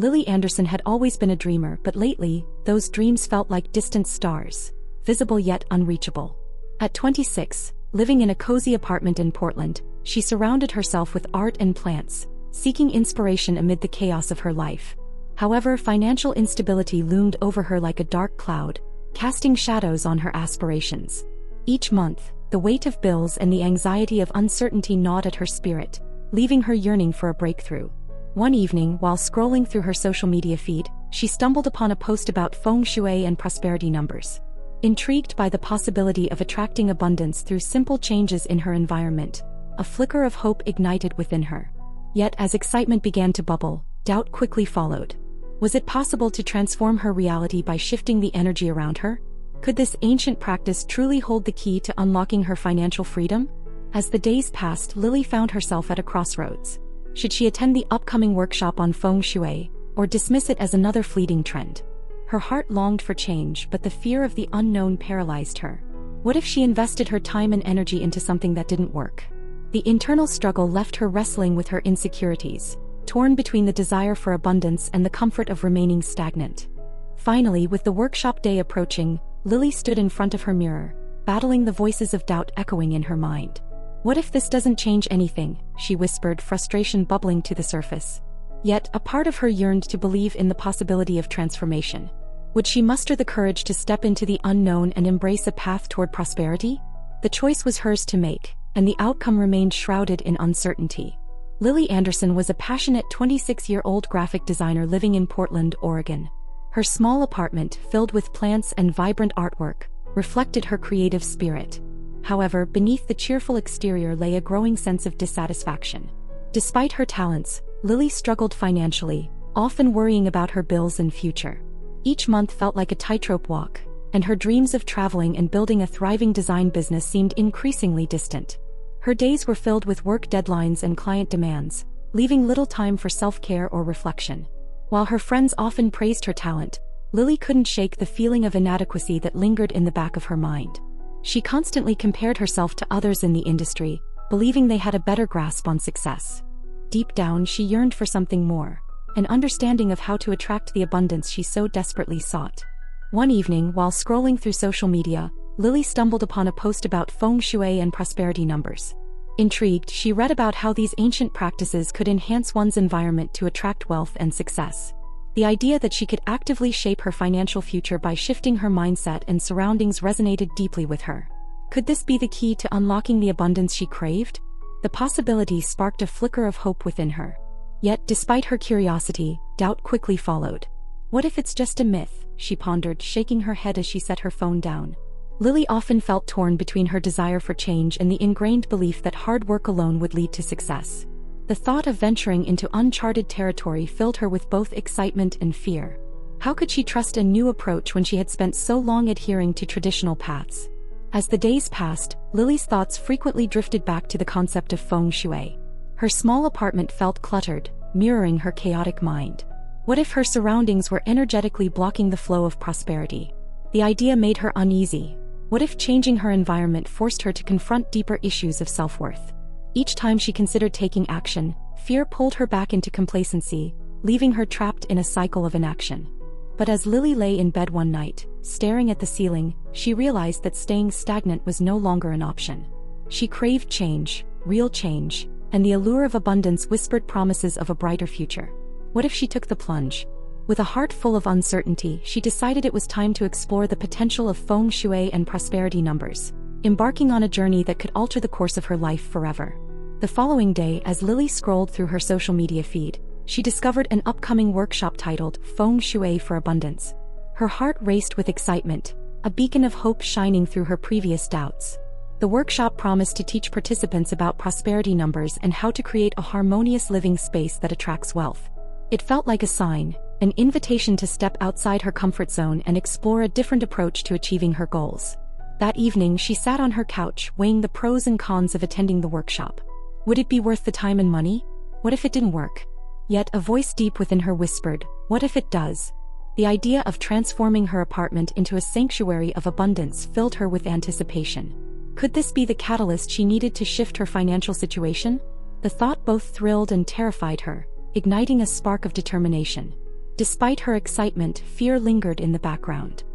Lily Anderson had always been a dreamer, but lately, those dreams felt like distant stars, visible yet unreachable. At 26, living in a cozy apartment in Portland, she surrounded herself with art and plants, seeking inspiration amid the chaos of her life. However, financial instability loomed over her like a dark cloud, casting shadows on her aspirations. Each month, the weight of bills and the anxiety of uncertainty gnawed at her spirit, leaving her yearning for a breakthrough. One evening, while scrolling through her social media feed, she stumbled upon a post about Feng Shui and prosperity numbers. Intrigued by the possibility of attracting abundance through simple changes in her environment, a flicker of hope ignited within her. Yet as excitement began to bubble, doubt quickly followed. Was it possible to transform her reality by shifting the energy around her? Could this ancient practice truly hold the key to unlocking her financial freedom? As the days passed, Lily found herself at a crossroads. Should she attend the upcoming workshop on Feng Shui, or dismiss it as another fleeting trend? Her heart longed for change, but the fear of the unknown paralyzed her. What if she invested her time and energy into something that didn't work? The internal struggle left her wrestling with her insecurities, torn between the desire for abundance and the comfort of remaining stagnant. Finally, with the workshop day approaching, Lily stood in front of her mirror, battling the voices of doubt echoing in her mind. "What if this doesn't change anything?" she whispered, frustration bubbling to the surface. Yet, a part of her yearned to believe in the possibility of transformation. Would she muster the courage to step into the unknown and embrace a path toward prosperity? The choice was hers to make, and the outcome remained shrouded in uncertainty. Lily Anderson was a passionate 26-year-old graphic designer living in Portland, Oregon. Her small apartment, filled with plants and vibrant artwork, reflected her creative spirit. However, beneath the cheerful exterior lay a growing sense of dissatisfaction. Despite her talents, Lily struggled financially, often worrying about her bills and future. Each month felt like a tightrope walk, and her dreams of traveling and building a thriving design business seemed increasingly distant. Her days were filled with work deadlines and client demands, leaving little time for self-care or reflection. While her friends often praised her talent, Lily couldn't shake the feeling of inadequacy that lingered in the back of her mind. She constantly compared herself to others in the industry, believing they had a better grasp on success. Deep down, she yearned for something more, an understanding of how to attract the abundance she so desperately sought. One evening, while scrolling through social media, Lily stumbled upon a post about Feng Shui and prosperity numbers. Intrigued, she read about how these ancient practices could enhance one's environment to attract wealth and success. The idea that she could actively shape her financial future by shifting her mindset and surroundings resonated deeply with her. Could this be the key to unlocking the abundance she craved? The possibility sparked a flicker of hope within her. Yet, despite her curiosity, doubt quickly followed. What if it's just a myth? She pondered, shaking her head as she set her phone down. Lily often felt torn between her desire for change and the ingrained belief that hard work alone would lead to success. The thought of venturing into uncharted territory filled her with both excitement and fear. How could she trust a new approach when she had spent so long adhering to traditional paths? As the days passed, Lily's thoughts frequently drifted back to the concept of Feng Shui. Her small apartment felt cluttered, mirroring her chaotic mind. What if her surroundings were energetically blocking the flow of prosperity? The idea made her uneasy. What if changing her environment forced her to confront deeper issues of self-worth? Each time she considered taking action, fear pulled her back into complacency, leaving her trapped in a cycle of inaction. But as Lily lay in bed one night, staring at the ceiling, she realized that staying stagnant was no longer an option. She craved change, real change, and the allure of abundance whispered promises of a brighter future. What if she took the plunge? With a heart full of uncertainty, she decided it was time to explore the potential of Feng Shui and prosperity numbers, embarking on a journey that could alter the course of her life forever. The following day, as Lily scrolled through her social media feed, she discovered an upcoming workshop titled Feng Shui for Abundance. Her heart raced with excitement, a beacon of hope shining through her previous doubts. The workshop promised to teach participants about prosperity numbers and how to create a harmonious living space that attracts wealth. It felt like a sign, an invitation to step outside her comfort zone and explore a different approach to achieving her goals. That evening, she sat on her couch, weighing the pros and cons of attending the workshop. Would it be worth the time and money? What if it didn't work? Yet a voice deep within her whispered, what if it does? The idea of transforming her apartment into a sanctuary of abundance filled her with anticipation. Could this be the catalyst she needed to shift her financial situation? The thought both thrilled and terrified her, igniting a spark of determination. Despite her excitement, fear lingered in the background.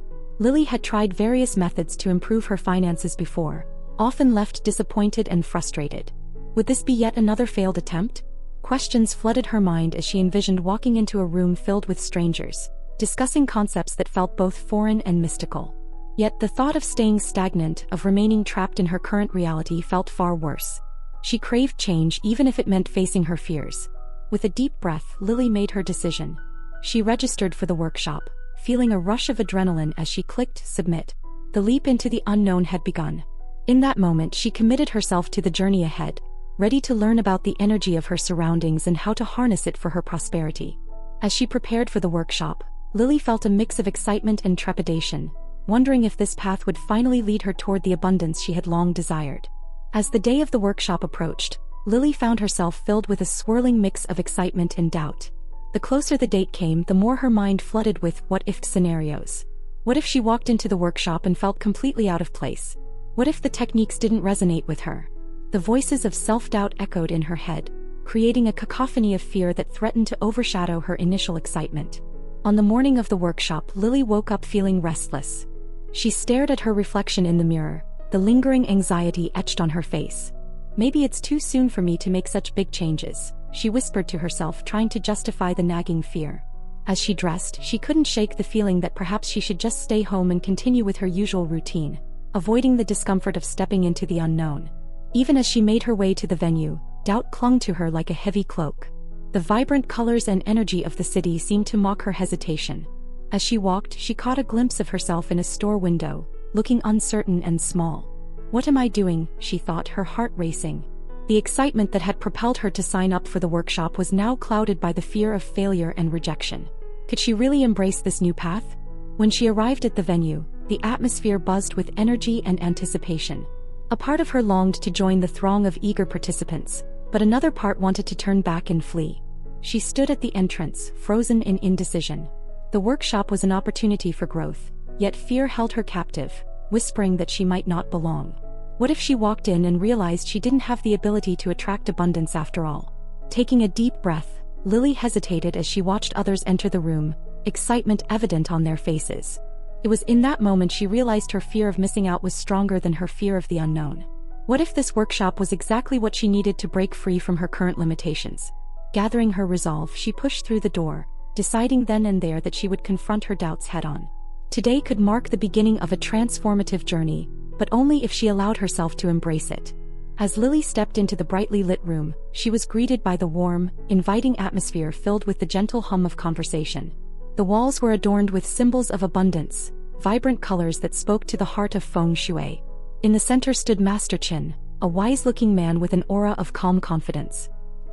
Lily had tried various methods to improve her finances before, often left disappointed and frustrated. Would this be yet another failed attempt? Questions flooded her mind as she envisioned walking into a room filled with strangers, discussing concepts that felt both foreign and mystical. Yet the thought of staying stagnant, of remaining trapped in her current reality, felt far worse. She craved change even if it meant facing her fears. With a deep breath, Lily made her decision. She registered for the workshop, feeling a rush of adrenaline as she clicked submit. The leap into the unknown had begun. In that moment, she committed herself to the journey ahead, ready to learn about the energy of her surroundings and how to harness it for her prosperity. As she prepared for the workshop, Lily felt a mix of excitement and trepidation, wondering if this path would finally lead her toward the abundance she had long desired. As the day of the workshop approached, Lily found herself filled with a swirling mix of excitement and doubt. The closer the date came, the more her mind flooded with what-if scenarios. What if she walked into the workshop and felt completely out of place? What if the techniques didn't resonate with her? The voices of self-doubt echoed in her head, creating a cacophony of fear that threatened to overshadow her initial excitement. On the morning of the workshop, Lily woke up feeling restless. She stared at her reflection in the mirror, the lingering anxiety etched on her face. Maybe it's too soon for me to make such big changes, she whispered to herself, trying to justify the nagging fear. As she dressed, she couldn't shake the feeling that perhaps she should just stay home and continue with her usual routine, avoiding the discomfort of stepping into the unknown. Even as she made her way to the venue, doubt clung to her like a heavy cloak. The vibrant colors and energy of the city seemed to mock her hesitation. As she walked, she caught a glimpse of herself in a store window, looking uncertain and small. What am I doing? She thought, her heart racing. The excitement that had propelled her to sign up for the workshop was now clouded by the fear of failure and rejection. Could she really embrace this new path? When she arrived at the venue, the atmosphere buzzed with energy and anticipation. A part of her longed to join the throng of eager participants, but another part wanted to turn back and flee. She stood at the entrance, frozen in indecision. The workshop was an opportunity for growth, yet fear held her captive, whispering that she might not belong. What if she walked in and realized she didn't have the ability to attract abundance after all? Taking a deep breath, Lily hesitated as she watched others enter the room, excitement evident on their faces. It was in that moment she realized her fear of missing out was stronger than her fear of the unknown. What if this workshop was exactly what she needed to break free from her current limitations? Gathering her resolve, she pushed through the door, deciding then and there that she would confront her doubts head-on. Today could mark the beginning of a transformative journey, but only if she allowed herself to embrace it. As Lily stepped into the brightly lit room, she was greeted by the warm, inviting atmosphere filled with the gentle hum of conversation. The walls were adorned with symbols of abundance, vibrant colors that spoke to the heart of Feng Shui. In the center stood Master Qin, a wise-looking man with an aura of calm confidence.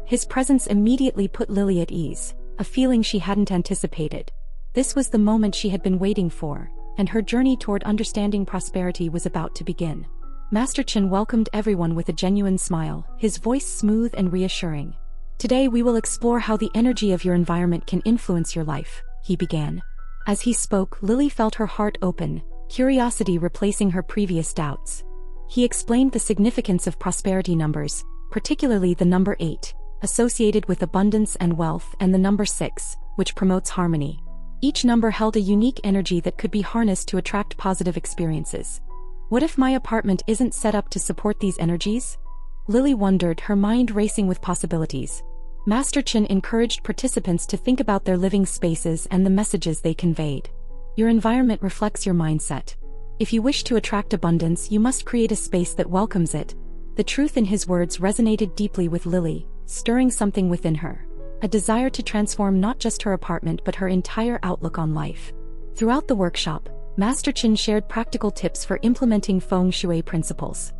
His presence immediately put Lily at ease, a feeling she hadn't anticipated. This was the moment she had been waiting for, and her journey toward understanding prosperity was about to begin. Master Qin welcomed everyone with a genuine smile, his voice smooth and reassuring. Today we will explore how the energy of your environment can influence your life, he began. As he spoke, Lily felt her heart open, curiosity replacing her previous doubts. He explained the significance of prosperity numbers, particularly the number 8, associated with abundance and wealth, and the number 6, which promotes harmony. Each number held a unique energy that could be harnessed to attract positive experiences. What if my apartment isn't set up to support these energies? Lily wondered, her mind racing with possibilities. Master Qin encouraged participants to think about their living spaces and the messages they conveyed. Your environment reflects your mindset. If you wish to attract abundance, you must create a space that welcomes it. The truth in his words resonated deeply with Lily, stirring something within her. A desire to transform not just her apartment but her entire outlook on life. Throughout the workshop, Master Qin shared practical tips for implementing Feng Shui principles.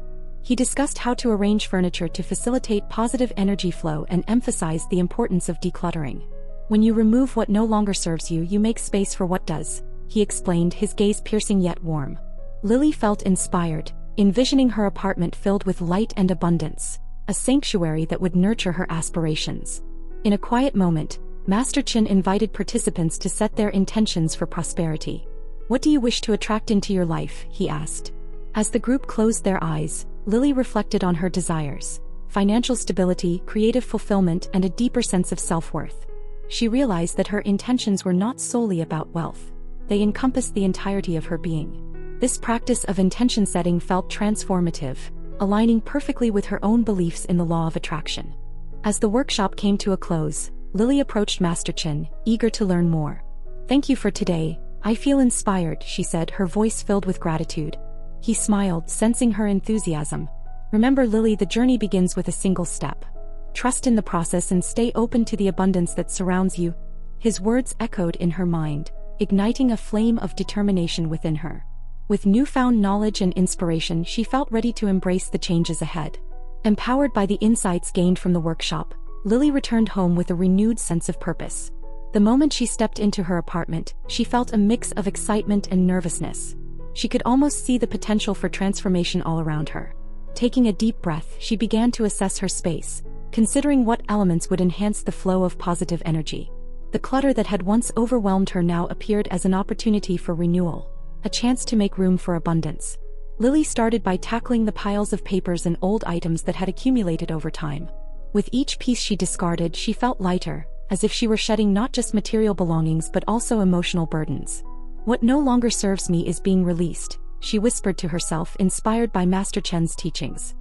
He discussed how to arrange furniture to facilitate positive energy flow and emphasized the importance of decluttering. When you remove what no longer serves you, you make space for what does, he explained, his gaze piercing yet warm. Lily felt inspired, envisioning her apartment filled with light and abundance, a sanctuary that would nurture her aspirations. In a quiet moment, Master Qin invited participants to set their intentions for prosperity. What do you wish to attract into your life? He asked. As the group closed their eyes, Lily reflected on her desires: financial stability, creative fulfillment, and a deeper sense of self-worth. she realized that her intentions were not solely about wealth. They encompassed the entirety of her being. This practice of intention setting felt transformative, aligning perfectly with her own beliefs in the law of attraction. As the workshop came to a close, Lily approached Master Chen, eager to learn more. "Thank you for today. I feel inspired," she said, her voice filled with gratitude. He smiled, sensing her enthusiasm. "Remember, Lily, the journey begins with a single step. Trust in the process and stay open to the abundance that surrounds you." His words echoed in her mind, igniting a flame of determination within her. With newfound knowledge and inspiration, she felt ready to embrace the changes ahead. Empowered by the insights gained from the workshop, Lily returned home with a renewed sense of purpose. The moment she stepped into her apartment, she felt a mix of excitement and nervousness. She could almost see the potential for transformation all around her. Taking a deep breath, she began to assess her space, considering what elements would enhance the flow of positive energy. The clutter that had once overwhelmed her now appeared as an opportunity for renewal, a chance to make room for abundance. Lily started by tackling the piles of papers and old items that had accumulated over time. With each piece she discarded, she felt lighter, as if she were shedding not just material belongings but also emotional burdens. "What no longer serves me is being released," she whispered to herself, inspired by Master Chen's teachings.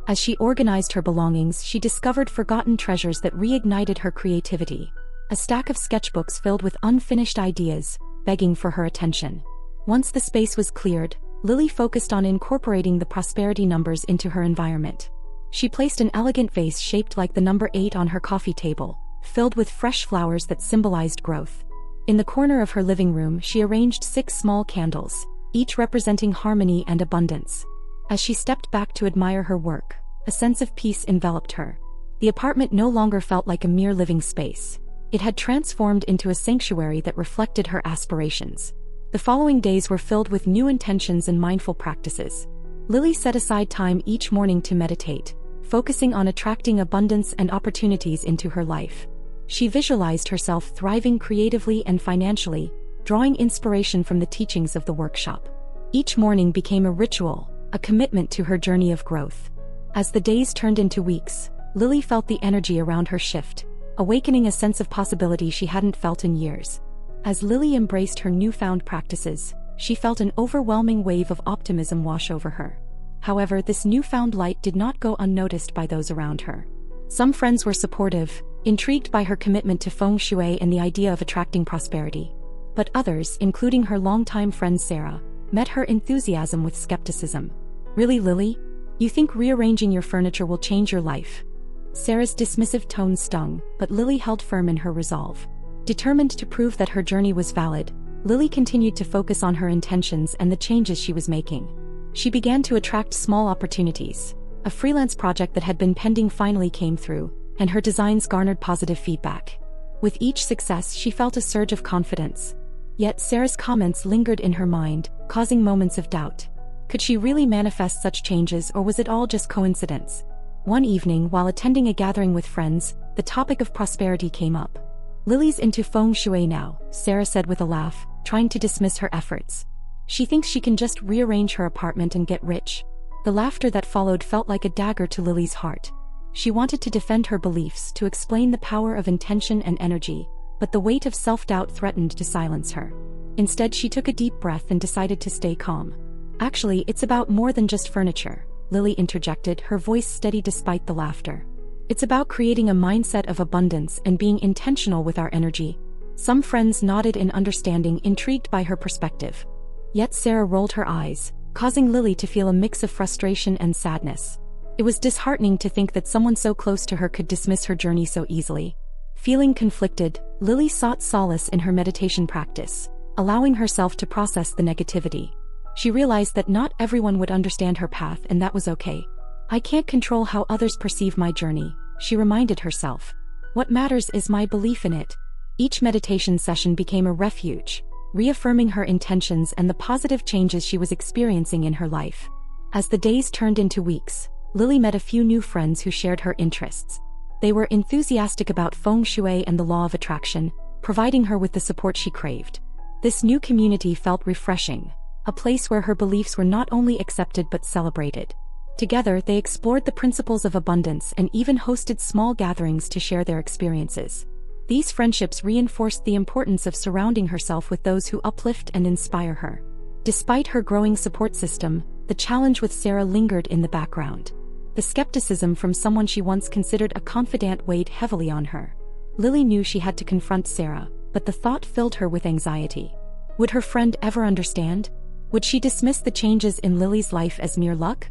As she organized her belongings, she discovered forgotten treasures that reignited her creativity. A stack of sketchbooks filled with unfinished ideas, begging for her attention. Once the space was cleared, Lily focused on incorporating the prosperity numbers into her environment. She placed an elegant vase shaped like the number 8 on her coffee table, filled with fresh flowers that symbolized growth. In the corner of her living room, she arranged 6 small candles, each representing harmony and abundance. As she stepped back to admire her work, a sense of peace enveloped her. The apartment no longer felt like a mere living space. It had transformed into a sanctuary that reflected her aspirations. The following days were filled with new intentions and mindful practices. Lily set aside time each morning to meditate, focusing on attracting abundance and opportunities into her life. She visualized herself thriving creatively and financially, drawing inspiration from the teachings of the workshop. Each morning became a ritual, a commitment to her journey of growth. As the days turned into weeks, Lily felt the energy around her shift, awakening a sense of possibility she hadn't felt in years. As Lily embraced her newfound practices, she felt an overwhelming wave of optimism wash over her. However, this newfound light did not go unnoticed by those around her. Some friends were supportive, intrigued by her commitment to Feng Shui and the idea of attracting prosperity. But others, including her longtime friend Sarah, met her enthusiasm with skepticism. "Really, Lily? You think rearranging your furniture will change your life?" Sarah's dismissive tone stung, but Lily held firm in her resolve. Determined to prove that her journey was valid, Lily continued to focus on her intentions and the changes she was making. She began to attract small opportunities. A freelance project that had been pending finally came through, and her designs garnered positive feedback. With each success, she felt a surge of confidence. Yet Sarah's comments lingered in her mind, causing moments of doubt. Could she really manifest such changes, or was it all just coincidence? One evening, while attending a gathering with friends, the topic of prosperity came up. "Lily's into Feng Shui now," Sarah said with a laugh, trying to dismiss her efforts. "She thinks she can just rearrange her apartment and get rich." The laughter that followed felt like a dagger to Lily's heart. She wanted to defend her beliefs, to explain the power of intention and energy, but the weight of self-doubt threatened to silence her. Instead, she took a deep breath and decided to stay calm. "Actually, it's about more than just furniture," Lily interjected, her voice steady despite the laughter. "It's about creating a mindset of abundance and being intentional with our energy." Some friends nodded in understanding, intrigued by her perspective. Yet Sarah rolled her eyes, causing Lily to feel a mix of frustration and sadness. It was disheartening to think that someone so close to her could dismiss her journey so easily. Feeling conflicted, Lily sought solace in her meditation practice, allowing herself to process the negativity. She realized that not everyone would understand her path, and that was okay. "I can't control how others perceive my journey," she reminded herself. "What matters is my belief in it." Each meditation session became a refuge, reaffirming her intentions and the positive changes she was experiencing in her life. As the days turned into weeks, Lily met a few new friends who shared her interests. They were enthusiastic about Feng Shui and the law of attraction, providing her with the support she craved. This new community felt refreshing, a place where her beliefs were not only accepted but celebrated. Together, they explored the principles of abundance and even hosted small gatherings to share their experiences. These friendships reinforced the importance of surrounding herself with those who uplift and inspire her. Despite her growing support system, the challenge with Sarah lingered in the background. The skepticism from someone she once considered a confidant weighed heavily on her. Lily knew she had to confront Sarah, but the thought filled her with anxiety. Would her friend ever understand? Would she dismiss the changes in Lily's life as mere luck?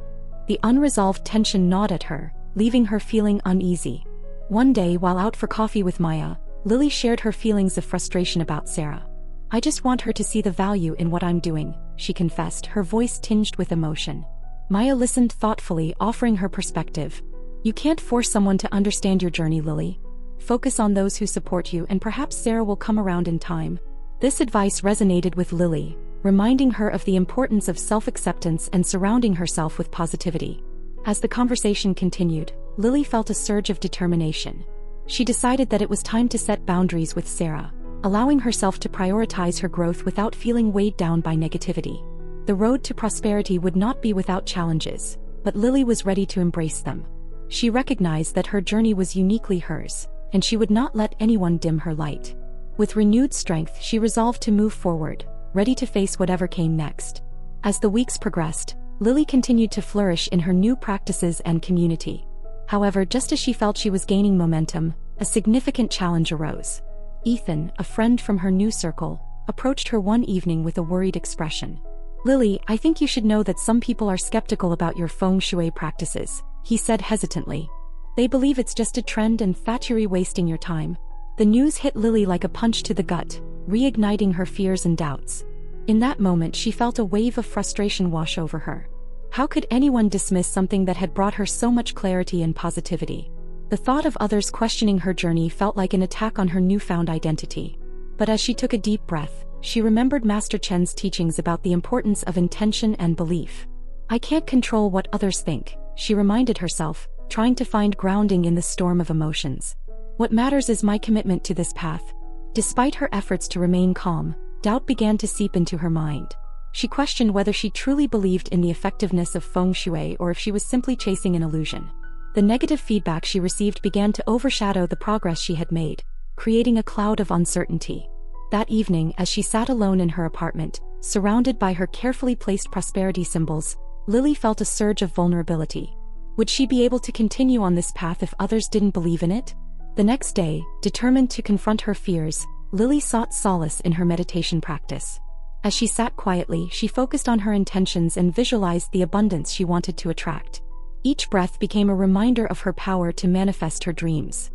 The unresolved tension gnawed at her, leaving her feeling uneasy. One day, while out for coffee with Maya, Lily shared her feelings of frustration about Sarah. "I just want her to see the value in what I'm doing," she confessed, her voice tinged with emotion. Maya listened thoughtfully, offering her perspective. "You can't force someone to understand your journey, Lily. Focus on those who support you, and perhaps Sarah will come around in time." This advice resonated with Lily, reminding her of the importance of self-acceptance and surrounding herself with positivity. As the conversation continued, Lily felt a surge of determination. She decided that it was time to set boundaries with Sarah, allowing herself to prioritize her growth without feeling weighed down by negativity. The road to prosperity would not be without challenges, but Lily was ready to embrace them. She recognized that her journey was uniquely hers, and she would not let anyone dim her light. With renewed strength, she resolved to move forward, ready to face whatever came next. As the weeks progressed, Lily continued to flourish in her new practices and community. However, just as she felt she was gaining momentum, a significant challenge arose. Ethan, a friend from her new circle, approached her one evening with a worried expression. "Lily, I think you should know that some people are skeptical about your Feng Shui practices," he said hesitantly. "They believe it's just a trend and fatuary, wasting your time." The news hit Lily like a punch to the gut, reigniting her fears and doubts. In that moment, she felt a wave of frustration wash over her. How could anyone dismiss something that had brought her so much clarity and positivity? The thought of others questioning her journey felt like an attack on her newfound identity. But as she took a deep breath, she remembered Master Chen's teachings about the importance of intention and belief. "I can't control what others think," she reminded herself, trying to find grounding in the storm of emotions. "What matters is my commitment to this path." Despite her efforts to remain calm, doubt began to seep into her mind. She questioned whether she truly believed in the effectiveness of Feng Shui or if she was simply chasing an illusion. The negative feedback she received began to overshadow the progress she had made, creating a cloud of uncertainty. That evening, as she sat alone in her apartment, surrounded by her carefully placed prosperity symbols, Lily felt a surge of vulnerability. Would she be able to continue on this path if others didn't believe in it? The next day, determined to confront her fears, Lily sought solace in her meditation practice. As she sat quietly, she focused on her intentions and visualized the abundance she wanted to attract. Each breath became a reminder of her power to manifest her dreams.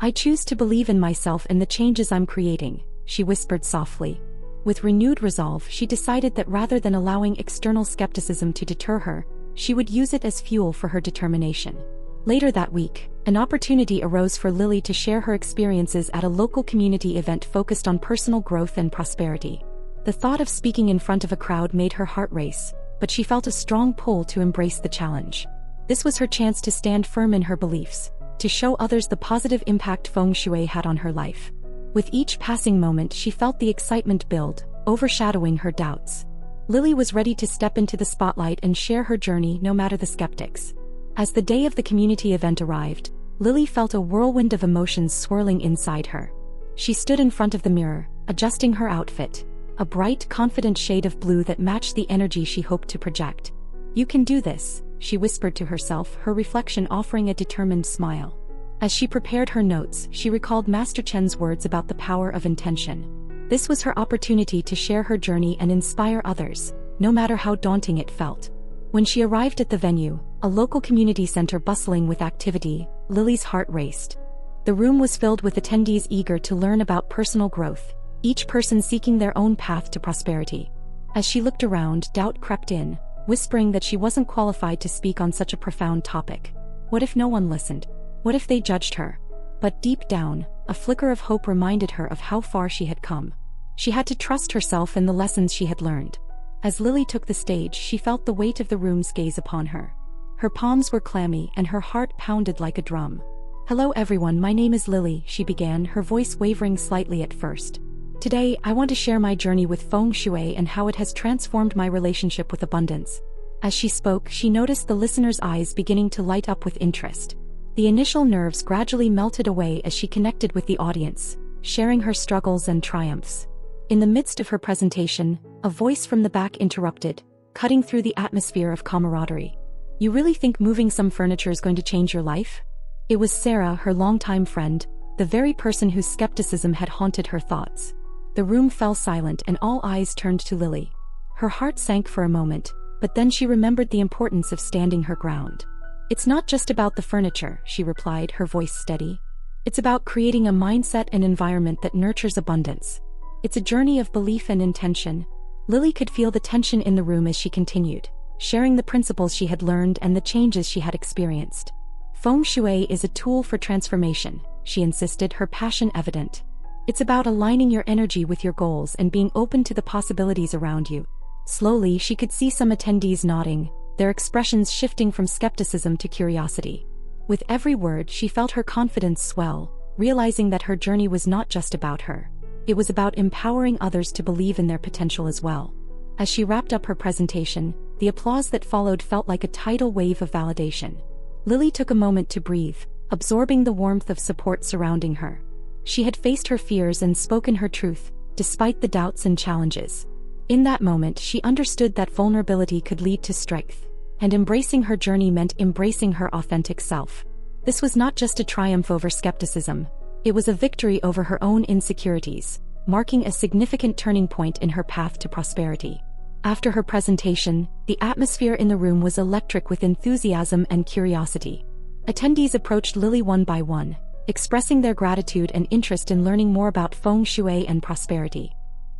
"I choose to believe in myself and the changes I'm creating," she whispered softly. With renewed resolve, she decided that rather than allowing external skepticism to deter her, she would use it as fuel for her determination. Later that week, an opportunity arose for Lily to share her experiences at a local community event focused on personal growth and prosperity. The thought of speaking in front of a crowd made her heart race, but she felt a strong pull to embrace the challenge. This was her chance to stand firm in her beliefs, to show others the positive impact Feng Shui had on her life. With each passing moment, she felt the excitement build, overshadowing her doubts. Lily was ready to step into the spotlight and share her journey, no matter the skeptics. As the day of the community event arrived, Lily felt a whirlwind of emotions swirling inside her. She stood in front of the mirror, adjusting her outfit, a bright, confident shade of blue that matched the energy she hoped to project. "You can do this," she whispered to herself, her reflection offering a determined smile. As she prepared her notes, she recalled Master Chen's words about the power of intention. This was her opportunity to share her journey and inspire others, no matter how daunting it felt. When she arrived at the venue, a local community center bustling with activity, Lily's heart raced. The room was filled with attendees eager to learn about personal growth, each person seeking their own path to prosperity. As she looked around, doubt crept in, whispering that she wasn't qualified to speak on such a profound topic. What if no one listened? What if they judged her? But deep down, a flicker of hope reminded her of how far she had come. She had to trust herself and the lessons she had learned. As Lily took the stage, she felt the weight of the room's gaze upon her. Her palms were clammy and her heart pounded like a drum. "Hello everyone, my name is Lily," she began, her voice wavering slightly at first. "Today, I want to share my journey with Feng Shui and how it has transformed my relationship with abundance." As she spoke, she noticed the listener's eyes beginning to light up with interest. The initial nerves gradually melted away as she connected with the audience, sharing her struggles and triumphs. In the midst of her presentation, a voice from the back interrupted, cutting through the atmosphere of camaraderie. "You really think moving some furniture is going to change your life?" It was Sarah, her longtime friend, the very person whose skepticism had haunted her thoughts. The room fell silent and all eyes turned to Lily. Her heart sank for a moment, but then she remembered the importance of standing her ground. "It's not just about the furniture," she replied, her voice steady. "It's about creating a mindset and environment that nurtures abundance. It's a journey of belief and intention." Lily could feel the tension in the room as she continued, sharing the principles she had learned and the changes she had experienced. "Feng Shui is a tool for transformation," she insisted, her passion evident. "It's about aligning your energy with your goals and being open to the possibilities around you." Slowly, she could see some attendees nodding, their expressions shifting from skepticism to curiosity. With every word, she felt her confidence swell, realizing that her journey was not just about her. It was about empowering others to believe in their potential as well. As she wrapped up her presentation, the applause that followed felt like a tidal wave of validation. Lily took a moment to breathe, absorbing the warmth of support surrounding her. She had faced her fears and spoken her truth, despite the doubts and challenges. In that moment, she understood that vulnerability could lead to strength, and embracing her journey meant embracing her authentic self. This was not just a triumph over skepticism, it was a victory over her own insecurities, marking a significant turning point in her path to prosperity. After her presentation, the atmosphere in the room was electric with enthusiasm and curiosity. Attendees approached Lily one by one, expressing their gratitude and interest in learning more about Feng Shui and prosperity.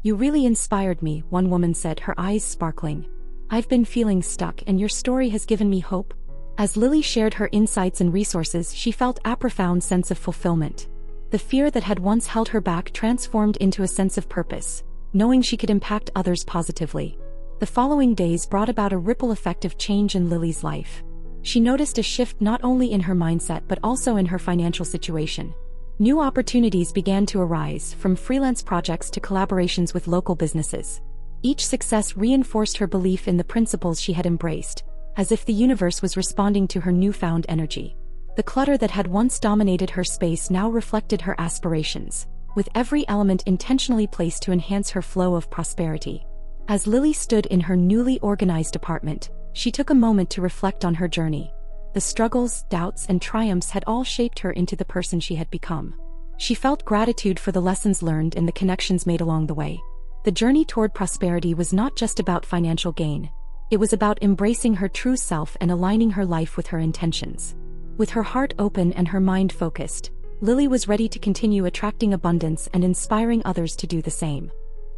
"You really inspired me," one woman said, her eyes sparkling. "I've been feeling stuck and your story has given me hope." As Lily shared her insights and resources, she felt a profound sense of fulfillment. The fear that had once held her back transformed into a sense of purpose, knowing she could impact others positively. The following days brought about a ripple effect of change in Lily's life. She noticed a shift not only in her mindset but also in her financial situation. New opportunities began to arise, from freelance projects to collaborations with local businesses. Each success reinforced her belief in the principles she had embraced, as if the universe was responding to her newfound energy. The clutter that had once dominated her space now reflected her aspirations, with every element intentionally placed to enhance her flow of prosperity. As Lily stood in her newly organized apartment, she took a moment to reflect on her journey. The struggles, doubts, and triumphs had all shaped her into the person she had become. She felt gratitude for the lessons learned and the connections made along the way. The journey toward prosperity was not just about financial gain. It was about embracing her true self and aligning her life with her intentions. With her heart open and her mind focused, Lily was ready to continue attracting abundance and inspiring others to do the same.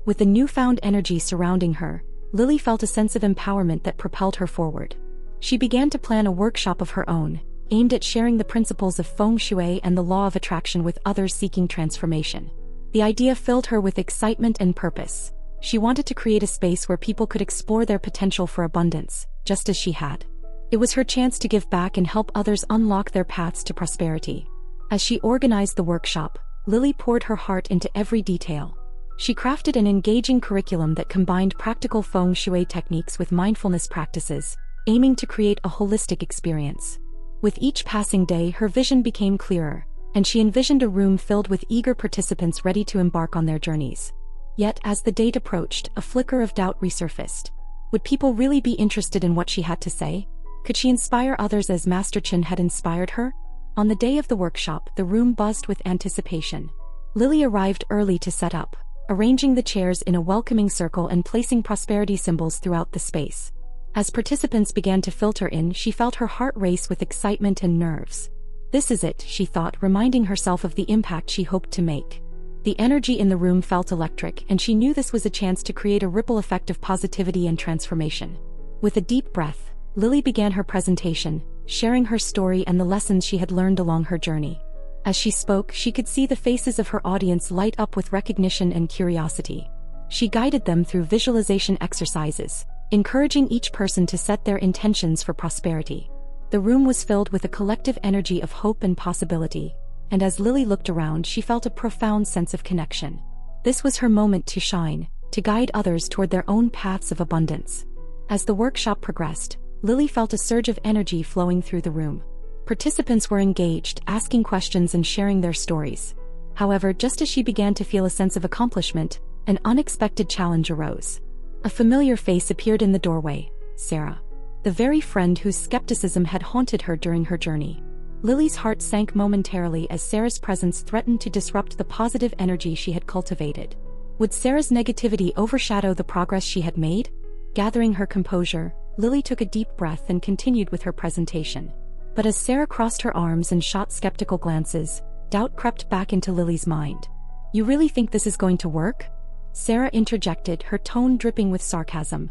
With the newfound energy surrounding her, Lily felt a sense of empowerment that propelled her forward. She began to plan a workshop of her own, aimed at sharing the principles of Feng Shui and the law of attraction with others seeking transformation. The idea filled her with excitement and purpose. She wanted to create a space where people could explore their potential for abundance, just as she had. It was her chance to give back and help others unlock their paths to prosperity. As she organized the workshop, Lily poured her heart into every detail. She crafted an engaging curriculum that combined practical Feng Shui techniques with mindfulness practices, aiming to create a holistic experience. With each passing day, her vision became clearer, and she envisioned a room filled with eager participants ready to embark on their journeys. Yet, as the date approached, a flicker of doubt resurfaced. Would people really be interested in what she had to say? Could she inspire others as Master Chen had inspired her? On the day of the workshop, the room buzzed with anticipation. Lily arrived early to set up, arranging the chairs in a welcoming circle and placing prosperity symbols throughout the space. As participants began to filter in, she felt her heart race with excitement and nerves. This is it, she thought, reminding herself of the impact she hoped to make. The energy in the room felt electric, and she knew this was a chance to create a ripple effect of positivity and transformation. With a deep breath, Lily began her presentation, sharing her story and the lessons she had learned along her journey. As she spoke, she could see the faces of her audience light up with recognition and curiosity. She guided them through visualization exercises, encouraging each person to set their intentions for prosperity. The room was filled with a collective energy of hope and possibility, and as Lily looked around, she felt a profound sense of connection. This was her moment to shine, to guide others toward their own paths of abundance. As the workshop progressed, Lily felt a surge of energy flowing through the room. Participants were engaged, asking questions and sharing their stories. However, just as she began to feel a sense of accomplishment, an unexpected challenge arose. A familiar face appeared in the doorway: Sarah. The very friend whose skepticism had haunted her during her journey. Lily's heart sank momentarily as Sarah's presence threatened to disrupt the positive energy she had cultivated. Would Sarah's negativity overshadow the progress she had made? Gathering her composure, Lily took a deep breath and continued with her presentation. But as Sarah crossed her arms and shot skeptical glances, doubt crept back into Lily's mind. "You really think this is going to work?" Sarah interjected, her tone dripping with sarcasm.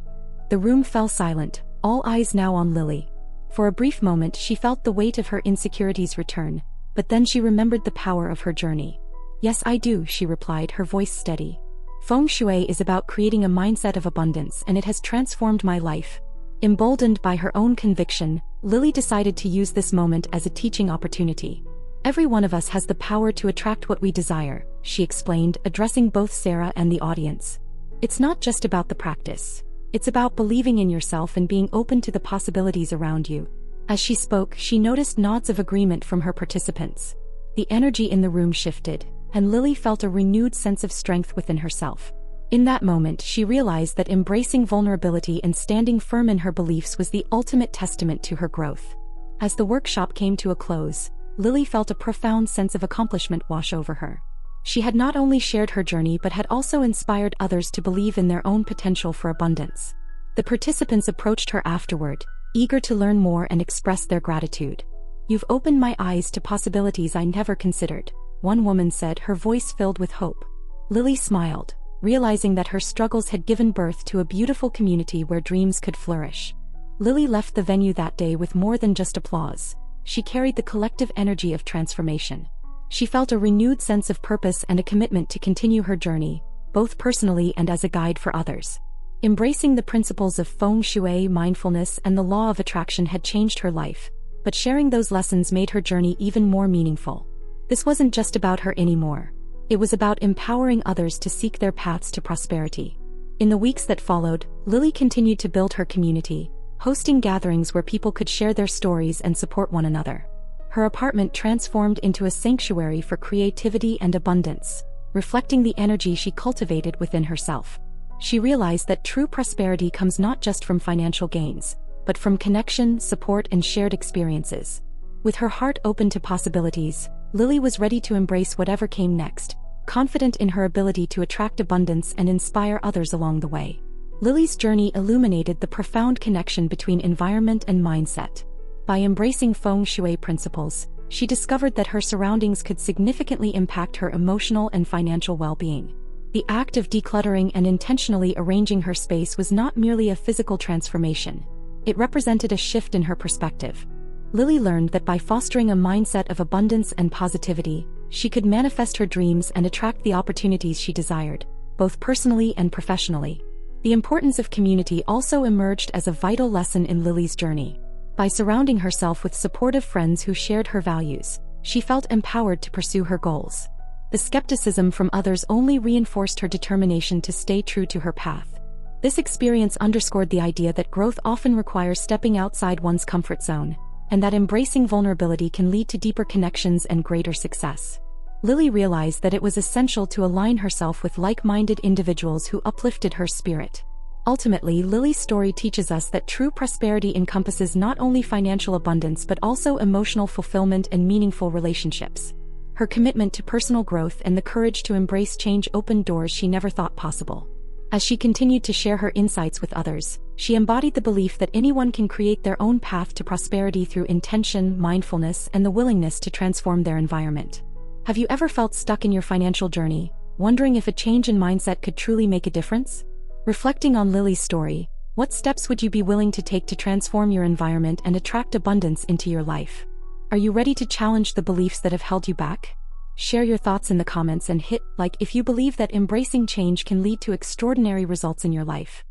The room fell silent, all eyes now on Lily. For a brief moment she felt the weight of her insecurities return, but then she remembered the power of her journey. "Yes, I do," she replied, her voice steady. "Feng Shui is about creating a mindset of abundance, and it has transformed my life." Emboldened by her own conviction, Lily decided to use this moment as a teaching opportunity. "Every one of us has the power to attract what we desire," she explained, addressing both Sarah and the audience. "It's not just about the practice. It's about believing in yourself and being open to the possibilities around you." As she spoke, she noticed nods of agreement from her participants. The energy in the room shifted, and Lily felt a renewed sense of strength within herself. In that moment, she realized that embracing vulnerability and standing firm in her beliefs was the ultimate testament to her growth. As the workshop came to a close, Lily felt a profound sense of accomplishment wash over her. She had not only shared her journey but had also inspired others to believe in their own potential for abundance. The participants approached her afterward, eager to learn more and express their gratitude. "You've opened my eyes to possibilities I never considered," one woman said, her voice filled with hope. Lily smiled, realizing that her struggles had given birth to a beautiful community where dreams could flourish. Lily left the venue that day with more than just applause. She carried the collective energy of transformation. She felt a renewed sense of purpose and a commitment to continue her journey, both personally and as a guide for others. Embracing the principles of Feng Shui, mindfulness, and the law of attraction had changed her life, but sharing those lessons made her journey even more meaningful. This wasn't just about her anymore. It was about empowering others to seek their paths to prosperity. In the weeks that followed, Lily continued to build her community, hosting gatherings where people could share their stories and support one another. Her apartment transformed into a sanctuary for creativity and abundance, reflecting the energy she cultivated within herself. She realized that true prosperity comes not just from financial gains, but from connection, support, and shared experiences. With her heart open to possibilities, Lily was ready to embrace whatever came next, confident in her ability to attract abundance and inspire others along the way. Lily's journey illuminated the profound connection between environment and mindset. By embracing Feng Shui principles, she discovered that her surroundings could significantly impact her emotional and financial well-being. The act of decluttering and intentionally arranging her space was not merely a physical transformation. It represented a shift in her perspective. Lily learned that by fostering a mindset of abundance and positivity, she could manifest her dreams and attract the opportunities she desired, both personally and professionally. The importance of community also emerged as a vital lesson in Lily's journey. By surrounding herself with supportive friends who shared her values, she felt empowered to pursue her goals. The skepticism from others only reinforced her determination to stay true to her path. This experience underscored the idea that growth often requires stepping outside one's comfort zone, and that embracing vulnerability can lead to deeper connections and greater success. Lily realized that it was essential to align herself with like-minded individuals who uplifted her spirit. Ultimately, Lily's story teaches us that true prosperity encompasses not only financial abundance but also emotional fulfillment and meaningful relationships. Her commitment to personal growth and the courage to embrace change opened doors she never thought possible. As she continued to share her insights with others, she embodied the belief that anyone can create their own path to prosperity through intention, mindfulness, and the willingness to transform their environment. Have you ever felt stuck in your financial journey, wondering if a change in mindset could truly make a difference? Reflecting on Lily's story, what steps would you be willing to take to transform your environment and attract abundance into your life? Are you ready to challenge the beliefs that have held you back? Share your thoughts in the comments and hit like if you believe that embracing change can lead to extraordinary results in your life.